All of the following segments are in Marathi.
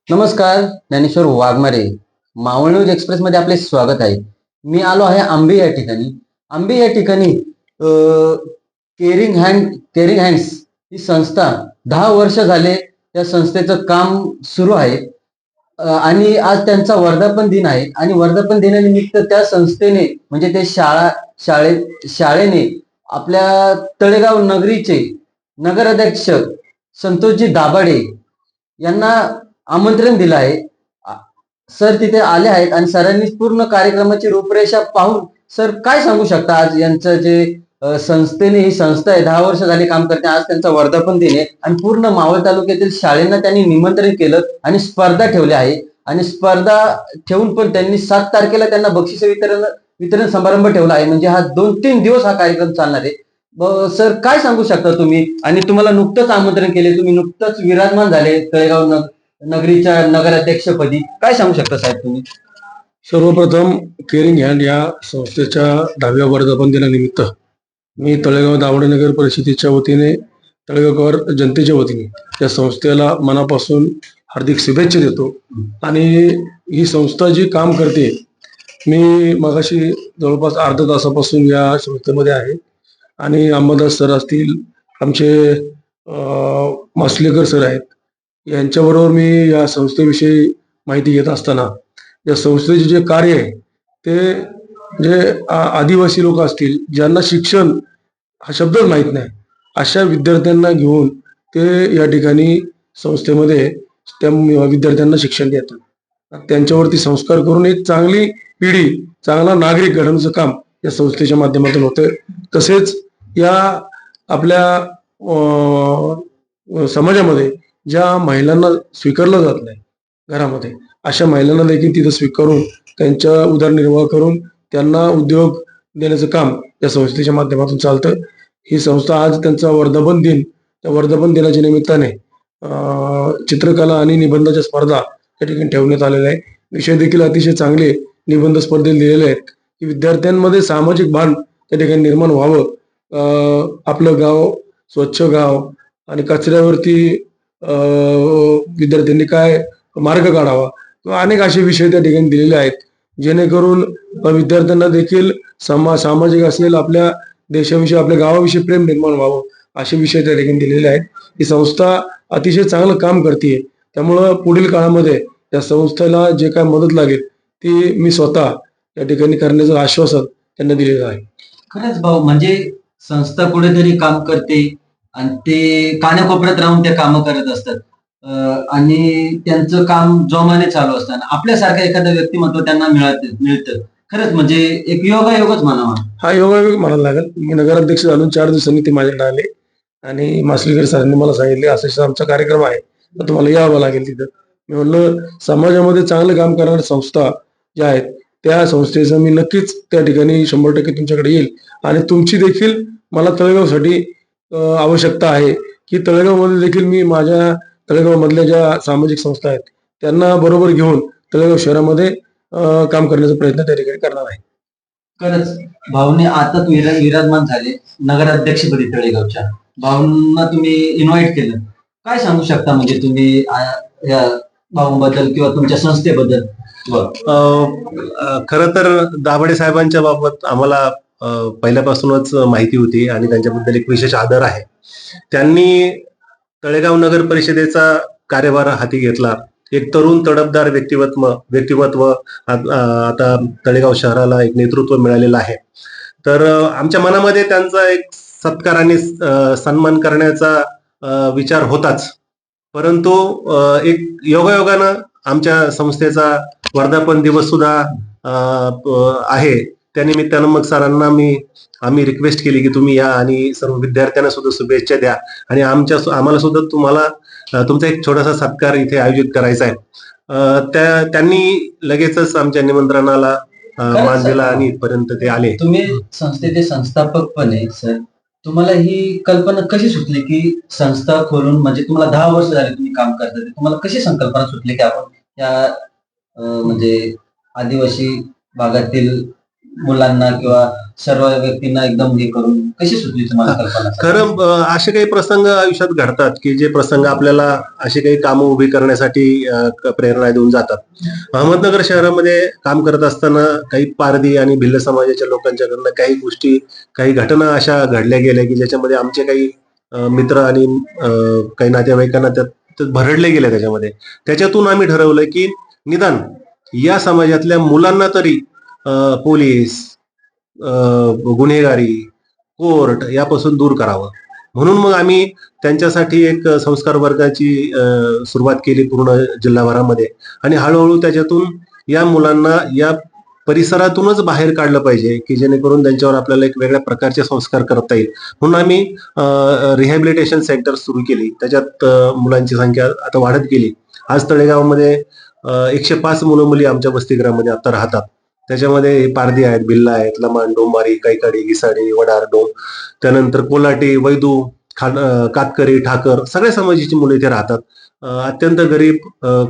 नमस्कार, ज्ञानेश्वर वाघमारे. मावळ न्यूज एक्सप्रेस मध्ये आपले स्वागत आहे. मी आलो आहे आंबे या ठिकाणी. आंबे या ठिकाणी केअरिंग हँड्स ही संस्था 10 वर्ष झाले त्या संस्थेचं काम सुरू आहे. आणि आज त्यांचा वर्धापन दिन आहे आणि वर्धापन दिनानिमित्त त्या संस्थेने म्हणजे ते शाळेने आपल्या तळेगाव नगरीचे नगराध्यक्ष संतोषजी दाभाडे यांना आमंत्रण दिलं आहे. सर तिथे आले आहेत आणि सरांनी पूर्ण कार्यक्रमाची रूपरेषा पाहून सर काय सांगू शकता आज यांचं जे संस्थेने ही संस्था आहे 10 वर्ष झाली काम करते, आज त्यांचा वर्धापन दिन आहे आणि पूर्ण मावळ तालुक्यातील शाळेंना त्यांनी निमंत्रण केलं आणि स्पर्धा ठेवल्या आहे आणि स्पर्धा ठेवून पण त्यांनी 7 तारखेला त्यांना बक्षीस वितरण समारंभ ठेवला आहे. म्हणजे हा 2-3 दिवस हा कार्यक्रम चालणार आहे. सर काय सांगू शकता तुम्ही? आणि तुम्हाला नुकतंच आमंत्रण केले, तुम्ही नुकतंच विराजमान झाले तळेगाव नगरीच्या नगराध्यक्षपदी, काय सांगू शकता साहेब तुम्ही? सर्वप्रथम केअरिंग हँड या संस्थेच्या 10व्या वर्धापन दिनानिमित्त मी तळेगाव दाभाडे नगर परिषदेच्या वतीने तळेगावकर जनतेच्या वतीने या संस्थेला मनापासून हार्दिक शुभेच्छा देतो. आणि ही संस्था जी काम करते, मी मगाशी जवळपास अर्ध्या तासापासून या संस्थेमध्ये आहे आणि अंबादास सर असतील, आमचे मासलेकर सर आहेत, यांच्याबरोबर मी या संस्थेविषयी माहिती घेत असताना या संस्थेचे जे कार्य आहे ते जे आदिवासी लोक असतील ज्यांना शिक्षण हा शब्दच माहीत नाही, अशा विद्यार्थ्यांना घेऊन ते या ठिकाणी संस्थेमध्ये त्या विद्यार्थ्यांना शिक्षण देतात. त्यांच्यावरती संस्कार करून एक चांगली पिढी, चांगला नागरिक घडवण्याचं काम या संस्थेच्या माध्यमातून होतं. तसेच या आपल्या समाजामध्ये ज्या महिलांना स्वीकारलं जात नाही घरामध्ये, अशा महिलांना देखील तिथं स्वीकारून त्यांच्या उदरनिर्वाह करून त्यांना उद्योग देण्याचं काम या संस्थेच्या माध्यमातून चालतं. ही संस्था आज त्यांचा वर्धापन दिन, त्या वर्धापन दिनाच्या निमित्ताने चित्रकला आणि निबंधाच्या स्पर्धा या ठिकाणी ठेवण्यात आलेल्या आहे. विषय देखील अतिशय चांगले निबंध स्पर्धेत दिलेले आहेत की विद्यार्थ्यांमध्ये सामाजिक भान त्या ठिकाणी निर्माण व्हावं, आपलं गाव स्वच्छ गाव आणि कचऱ्यावरती विद्यार्थ्यांनी काय मार्ग काढावा, किंवा अनेक असे विषय त्या ठिकाणी दिलेले आहेत, जेणेकरून विद्यार्थ्यांना देखील सामाजिक असेल, आपल्या देशाविषयी आपल्या गावाविषयी प्रेम निर्माण व्हावं, असे विषय त्या ठिकाणी दिलेले आहेत. ही संस्था अतिशय चांगलं काम करते. त्यामुळं पुढील काळामध्ये या संस्थेला जे काय मदत लागेल ती मी स्वतः या ठिकाणी करण्याचं आश्वासन त्यांना दिलेलं आहे. खरंच भाऊ, म्हणजे संस्था कुठेतरी काम करते आणि ते कानाकोपऱ्यात राहून ते काम करत असतात आणि त्यांचं काम जोमाने चालू असताना आपल्यासारखं एखादं व्यक्तिमत्व त्यांना मिळतं. खरंच म्हणजे एक योगायोगच म्हणावा. हा योगायोग म्हणायला लागेल. मी नगराध्यक्ष झालो 4 दिवसांनी ते माझ्याकडे आले आणि मासलेकर सरांनी मला सांगितले असं आमचा कार्यक्रम आहे, तर तुम्हाला यावं लागेल तिथं. मी म्हणलं समाजामध्ये चांगलं काम करणाऱ्या संस्था ज्या आहेत त्या संस्थेचं मी नक्कीच त्या ठिकाणी 100% तुमच्याकडे येईल. आणि तुमची देखील मला तळेगावसाठी आवश्यकता आहे की तळेगावमध्ये देखील मी माझ्या तळेगावमधल्या ज्या सामाजिक संस्था आहेत त्यांना बरोबर घेऊन तळेगाव शहरामध्ये काम करण्याचा प्रयत्न त्या ठिकाणी करणार आहे. खरंच भाऊने आता विराजमान झाले नगराध्यक्षपदी तळेगावच्या. भाऊंना तुम्ही इन्व्हाइट केलं, काय सांगू शकता म्हणजे तुम्ही या भाऊंबद्दल किंवा तुमच्या संस्थेबद्दल? खरं तर दाभाडे साहेबांच्या बाबत आम्हाला पहिल्यापासूनच माहिती होती आणि त्यांच्याबद्दल एक विशेष आदर आहे. त्यांनी तळेगाव नगर परिषदेचा कार्यभार हाती घेतला. एक तरुण तडफदार व्यक्तिमत्व आता तळेगाव शहराला एक नेतृत्व मिळालेलं आहे. तर आमच्या मनामध्ये त्यांचा एक सत्कार आणि सन्मान करण्याचा विचार होताच, परंतु एक योगायोगानं आमच्या संस्थेचा वर्धापन दिवस सुद्धा आहे. त्यानिमित्तानं मग सरांना आम्ही रिक्वेस्ट केली की तुम्ही या आणि सर्व विद्यार्थ्यांना सुद्धा शुभेच्छा द्या आणि आम्हाला सुद्धा तुमचा एक छोटासा सत्कार इथे आयोजित करायचा आहे. त्यांनी लगेचच आमच्या निमंत्रणाला मान दिला आणि इथपर्यंत ते आले. तुम्ही संस्थेचे संस्थापक पण आहे सर, तुम्हाला ही कल्पना कशी सुचली की संस्था खोलून, म्हणजे तुम्हाला 10 वर्ष झाले तुम्ही काम करता, तुम्हाला कशी संकल्पना सुचली की आपण या म्हणजे आदिवासी भागातील मुलांना किंवा सर्व व्यक्तींना एकदम हे करून कशी सुचली तुम्हाला कल्पना? खरं असे काही प्रसंग आयुष्यात घडतात की जे प्रसंग आपल्याला अशी काही कामं उभी करण्यासाठी प्रेरणा देऊन जातात. अहमदनगर शहरामध्ये काम करत असताना काही पारधी आणि भिल्ल समाजाच्या लोकांच्याकडनं काही गोष्टी, काही घटना अशा घडल्या गेल्या की ज्याच्यामध्ये आमचे काही मित्र आणि काही नातेवाईकांना त्यात भरडले गेले. त्याच्यातून आम्ही ठरवलं की निदान या समाजातल्या मुलांना तरी पोलीस, गुन्हेगारी, कोर्ट यापासून दूर करावं. म्हणून मग आम्ही त्यांच्यासाठी एक संस्कार वर्गाची सुरुवात केली पूर्ण जिल्हाभरामध्ये. आणि हळूहळू त्याच्यातून या मुलांना या परिसरातूनच बाहेर काढलं पाहिजे की जेणेकरून त्यांच्यावर आपल्याला एक वेगळ्या प्रकारचे संस्कार करता येईल. म्हणून आम्ही रिहॅबिलिटेशन सेंटर सुरू केली. त्याच्यात मुलांची संख्या आता वाढत गेली. आज तळेगावमध्ये 105 मुलं मुली आमच्या वसतिगृहामध्ये आता राहतात. त्याच्यामध्ये पारधी आहेत, भिल्ल आहेत, लमाण, डोंबारी, कैकाडी, घिसाडी, वडार, डोम, त्यानंतर कोल्हाटी, वैदू, कातकरी, ठाकर सगळ्या समाजाची मुलं इथे राहतात. अत्यंत गरीब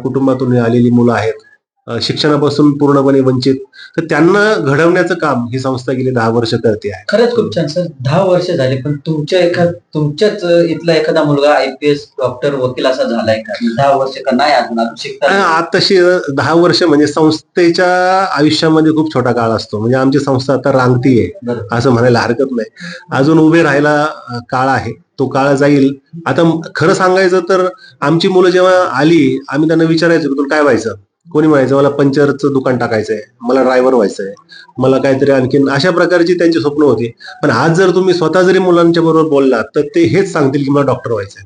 कुटुंबातून आलेली मुलं आहेत, शिक्षणापासून पूर्णपणे वंचित. तर त्यांना घडवण्याचं काम ही संस्था गेली 10 वर्ष करते आहे. खरंच खूप छान सर. 10 वर्ष झाले, पण तुमच्याच इथला एखादा मुलगा IPS, डॉक्टर, वकील असा झालाय का? 10 वर्ष का नाही अजून शिकता? आताशी 10 वर्ष म्हणजे संस्थेच्या आयुष्यामध्ये खूप छोटा काळ असतो. म्हणजे आमची संस्था आता रांगतीये असं म्हणायला हरकत नाही. अजून उभे राहायला काळ आहे, तो काळ जाईल. आता खरं सांगायचं तर आमची मुलं जेव्हा आली, आम्ही त्यांना विचारायचो की तुला काय व्हायचं? कोणी म्हणायचं मला पंचरचं दुकान टाकायचंय, मला ड्रायव्हर व्हायचंय, मला काहीतरी आणखीन अशा प्रकारची त्यांची स्वप्न होती. पण आज जर तुम्ही स्वतः जरी मुलांच्या बरोबर बोललात तर ते हेच सांगतील की मला डॉक्टर व्हायचंय,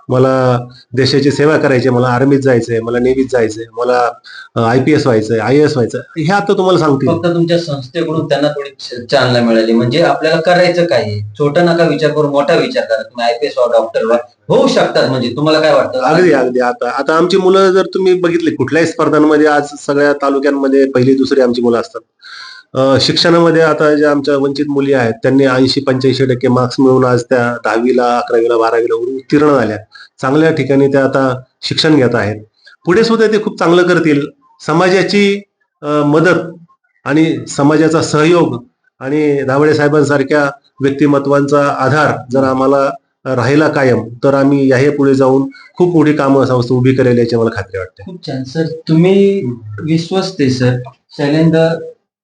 मला देशाची सेवा करायची, मला आर्मीत जायचंय, मला नेव्हीत जायचंय, मला IPS व्हायचंय, IAS व्हायचंय. हे आता तुम्हाला सांगतील. फक्त तुमच्या संस्थेकडून त्यांना थोडी चालना मिळाली. म्हणजे आपल्याला करायचं काय, छोटा नका विचार करू, मोठा विचार करा. तुम्ही IPS व्हा, डॉक्टर व्हा, होऊ शकतात. म्हणजे तुम्हाला काय वाटतं? अगदी अगदी. आता आमची मुलं जर तुम्ही बघितली कुठल्याही स्पर्धांमध्ये आज सगळ्या तालुक्यांमध्ये पहिली दुसरी आमची मुलं असतात. शिक्षणामध्ये आता ज्या आमच्या वंचित मुली आहेत त्यांनी 80-85% मार्क्स मिळवून आज त्या 10वीला, 11वीला, 12वीला उत्तीर्ण झाल्या. चांगल्या ठिकाणी त्या आता शिक्षण घेत आहेत. पुढे सुद्धा ते खूप चांगलं करतील. समाजाची मदत आणि समाजाचा सहयोग आणि दाभाडे साहेबांसारख्या व्यक्तिमत्वांचा आधार जर आम्हाला राहिला कायम, तर आम्ही याही पुढे जाऊन खूप मोठी कामं संस्था उभी करेल याची मला खात्री वाटते. खूप छान सर. तुम्ही विश्वस्त आहे सर. शैलेंद्र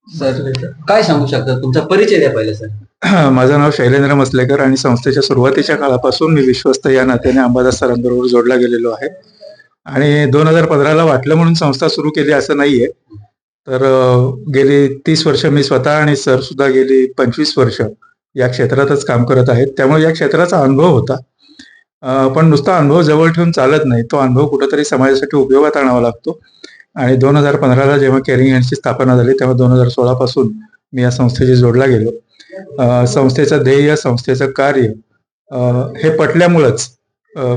सर, काय सांगू शकता? तुमचा परिचय द्या पहिला सर. माझं नाव शैलेंद्र मसलेकर आणि संस्थेच्या सुरुवातीच्या काळापासून मी विश्वस्त या नात्याने अंबादास सरांबरोबर जोडला गेलेलो आहे. आणि 2015ला वाटलं म्हणून संस्था सुरू केली असं नाहीये. तर गेली 30 वर्ष मी स्वतः आणि सर सुद्धा गेली 25 वर्ष या क्षेत्रातच काम करत आहेत. त्यामुळे या क्षेत्राचा अनुभव होता. पण नुसता अनुभव जवळ ठेवून चालत नाही, तो अनुभव कुठेतरी समाजासाठी उपयोगात आणावा लागतो. आणि 2015ला जेव्हा केअरिंग हँड्सची स्थापना झाली तेव्हा 2016 पासून मी या संस्थेशी जोडला गेलो. संस्थेचं ध्येय, संस्थेचं कार्य हे पटल्यामुळंच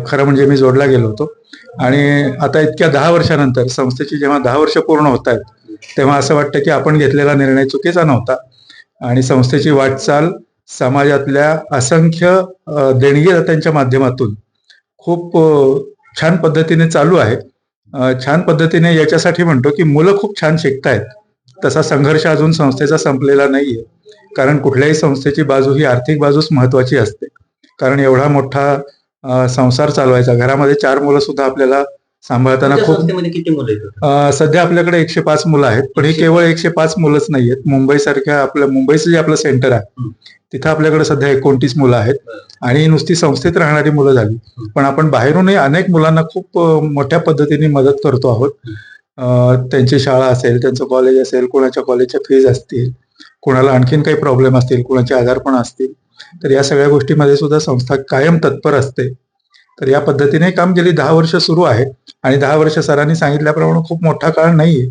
खरं म्हणजे मी जोडला गेलो होतो. आणि आता इतक्या 10 वर्षानंतर संस्थेची जेव्हा 10 वर्ष पूर्ण होत आहेत तेव्हा असं वाटतं की आपण घेतलेला निर्णय चुकीचा नव्हता. आणि संस्थेची वाटचाल समाजातल्या असंख्य देणगीदात्यांच्या माध्यमातून खूप छान पद्धतीने चालू आहे. छान पद्धतीने याच्यासाठी म्हणतो की मुलं खूप छान शिकतायत. तसा संघर्ष अजून संस्थेचा संपलेला नाहीये. कारण कुठल्याही संस्थेची बाजू ही आर्थिक बाजूच महत्वाची असते. कारण एवढा मोठा संसार चालवायचा, घरामध्ये 4 मुलं सुद्धा आपल्याला सांभाळताना खूप. संस्थेमध्ये किती मुलं आहेत? सध्या आपल्याकडे 105 मुलं आहेत. पण ही केवळ 105 मुलंच नाहीयेत. मुंबईसारख्या मुंबईचं जे आपलं सेंटर आहे तिथं आपल्याकडे सध्या 29 मुलं आहेत. आणि नुसती संस्थेत राहणारी मुलं झाली, पण आपण बाहेरूनही अनेक मुलांना खूप मोठ्या पद्धतीने मदत करतो आहोत. त्यांची शाळा असेल, त्यांचं कॉलेज असेल, कोणाच्या कॉलेजच्या फीज असतील, कोणाला आणखीन काही प्रॉब्लेम असतील, कोणाचे आजारपण असतील, तर या सगळ्या गोष्टीमध्ये सुद्धा संस्था कायम तत्पर असते. तर या पद्धतीने काम गेली 10 वर्ष सुरू आहे. आणि 10 वर्ष सरांनी सांगितल्याप्रमाणे खूप मोठा काळ नाहीये.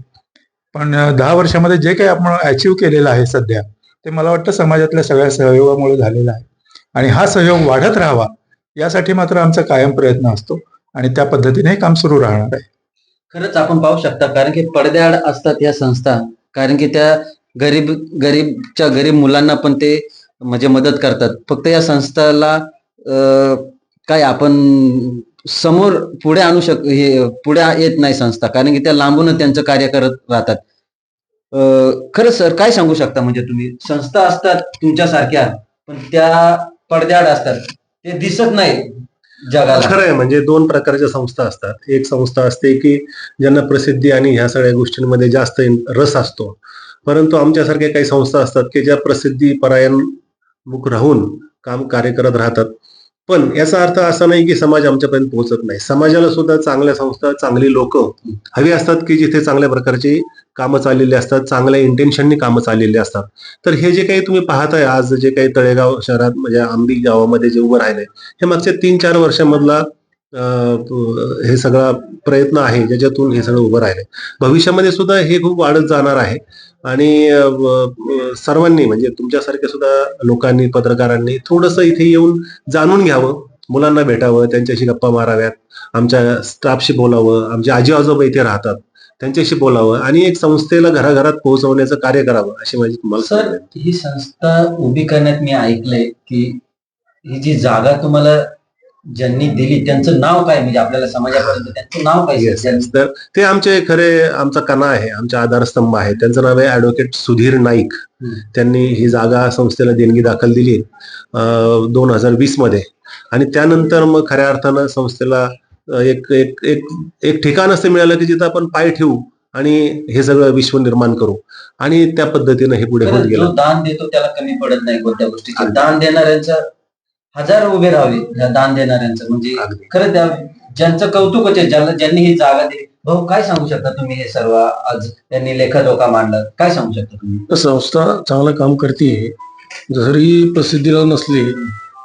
पण 10 वर्षामध्ये जे काही आपण अचीव्ह केलेलं आहे सध्या, ते मला वाटतं समाजातल्या सगळ्या सहयोगामुळे झालेलं आहे. आणि हा सहयोग वाढत राहावा यासाठी मात्र आमचा कायम प्रयत्न असतो. आणि त्या पद्धतीने हे काम सुरू राहणार आहे. खरंच आपण पाहू शकता, कारण की पडद्याआड असतात या संस्था. कारण की त्या गरीब मुलांना पण ते म्हणजे मदत करतात. फक्त या संस्थाला काय आपण समोर पुढे आणू पुढे येत नाही संस्था, कारण की त्या लांबूनच त्यांचं कार्य करत राहतात. खरंच सर काय सांगू शकता, म्हणजे तुम्ही संस्था असतात तुमच्यासारख्या पण त्या पडद्याआड असतात, ते दिसत नाही जगाला. खरं आहे, म्हणजे दोन प्रकारच्या संस्था असतात. एक संस्था असते की ज्यांना प्रसिद्धी आणि ह्या सगळ्या गोष्टींमध्ये जास्त रस असतो, परंतु आमच्यासारख्या काही संस्था असतात की ज्या प्रसिद्धी परायणमुख राहून कार्य करत राहतात. पण याचा अर्थ असा नाही की समाज आमच्यापर्यंत पोहोचत नाही. समाजाला सुद्धा चांगल्या संस्था, चांगली लोक हवी असतात की जिथे चांगल्या प्रकारची कामं चाललेली असतात, चांगल्या इंटेन्शननी कामं चाललेली असतात. तर हे जे काही तुम्ही पाहताय आज, जे काही तळेगाव शहरात म्हणजे आंबी गावामध्ये जे उभं राहिलंय, हे मागच्या 3-4 वर्षामधला हे सगळा प्रयत्न आहे ज्याच्यातून हे सगळं उभं राहिलंय. भविष्यामध्ये सुद्धा हे खूप वाढत जाणार आहे. आणि सर्वांनी म्हणजे तुमच्यासारख्या सुद्धा लोकांनी, पत्रकारांनी थोडंसं इथे येऊन जाणून घ्यावं, मुलांना भेटावं, त्यांच्याशी गप्पा माराव्यात, आमच्या स्टाफशी बोलावं, आमचे आजी आजोबा इथे राहतात त्यांच्याशी बोलावं आणि एक संस्थेला घराघरात पोहोचवण्याचं कार्य करावं, अशी माझी तुम्हाला सर सूचना आहे. ही संस्था उभी करण्यात मी ऐकलंय की ही जी जागा तुम्हाला ज्यांनी दिली त्यांचं नाव काय, म्हणजे आपल्याला समाजापर्यंत त्यांचं नाव काय? Yes, yes. तर ते आमचे खरे आमचा कणा आहे, आमचा आधारस्तंभ आहे. त्यांचं नाव आहे ऍडव्होकेट सुधीर नाईक. त्यांनी ही जागा संस्थेला देणगी दाखल दिली 2020 मध्ये आणि त्यानंतर मग खऱ्या अर्थानं संस्थेला एक एक एक एक ठिकाण असं मिळालं की जिथं आपण पाय ठेवू आणि हे सगळं विश्व निर्माण करू आणि त्या पद्धतीनं हे पुढे होत खरंच गेलं. जो दान देतो त्याला कमी पडत नाही कोणत्या गोष्टीचे. दान देणाऱ्यांच्या हजार उभे राहावे त्या दान देणाऱ्यांचं, म्हणजे अगदी. खरं त्या ज्यांचं कौतुकच आहे, ज्यांनी ही जागा दिली. भाऊ काय सांगू शकता तुम्ही, हे सर्व आज त्यांनी लेखा मांडलं, काय सांगू शकता तुम्ही? तर संस्था चांगलं काम करते. जरी प्रसिद्धीला नसली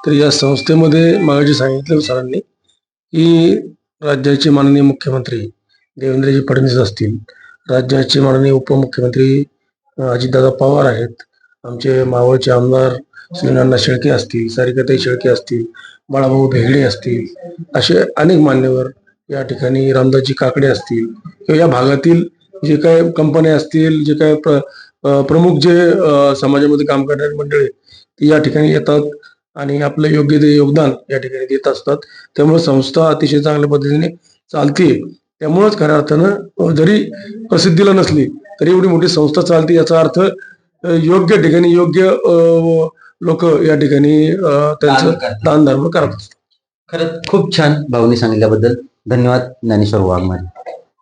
तर या संस्थेमध्ये मागाशी सांगितलं सरांनी की राज्याचे माननीय मुख्यमंत्री देवेंद्रजी फडणवीस असतील, राज्याचे माननीय उपमुख्यमंत्री अजितदादा पवार आहेत, आमचे मावळचे आमदार श्रीनाना शेळके असतील, सारिकाताई शेळके असतील, बाळाभाऊ भेगडे असतील, असे अनेक मान्यवर या ठिकाणी, रामदासजी काकडे असतील किंवा या भागातील जे काय कंपन्या असतील, जे काय प्रमुख जे समाजामध्ये काम करणारी मंडळी ती या ठिकाणी येतात आणि आपलं योग्य ते योगदान या ठिकाणी देत असतात. त्यामुळे संस्था अतिशय चांगल्या पद्धतीने चालते. त्यामुळेच खऱ्या अर्थानं जरी प्रसिद्धीला नसली तरी एवढी मोठी संस्था चालते, याचा अर्थ योग्य ठिकाणी योग्य लोक या ठिकाणी त्यांचं दान धर्म करत असतात. खरंच खूप छान भाऊनी सांगितल्याबद्दल धन्यवाद ज्ञानेश्वर वाघमारे.